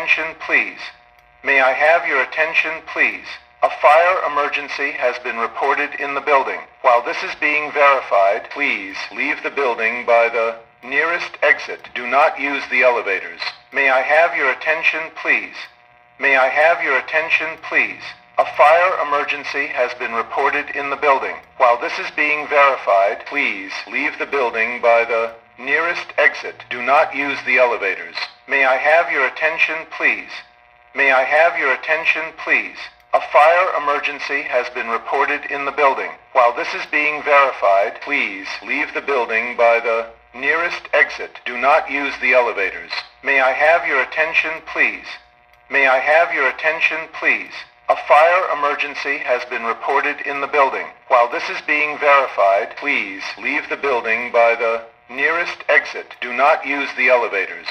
attention, please? May I have your attention, please? A fire emergency has been reported in the building. While this is being verified, please leave the building by the nearest exit. Do not use the elevators. May I have your attention, please? May I have your attention, please? A fire emergency has been reported in the building. While this is being verified, please leave the building by the nearest exit. Do not use the elevators. May I have your attention, please? May I have your attention, please? A fire emergency has been reported in the building. While this is being verified, please leave the building by the nearest exit. Do not use the elevators. May I have your attention, please? May I have your attention, please? A fire emergency has been reported in the building. While this is being verified, please leave the building by the nearest exit. Do not use the elevators.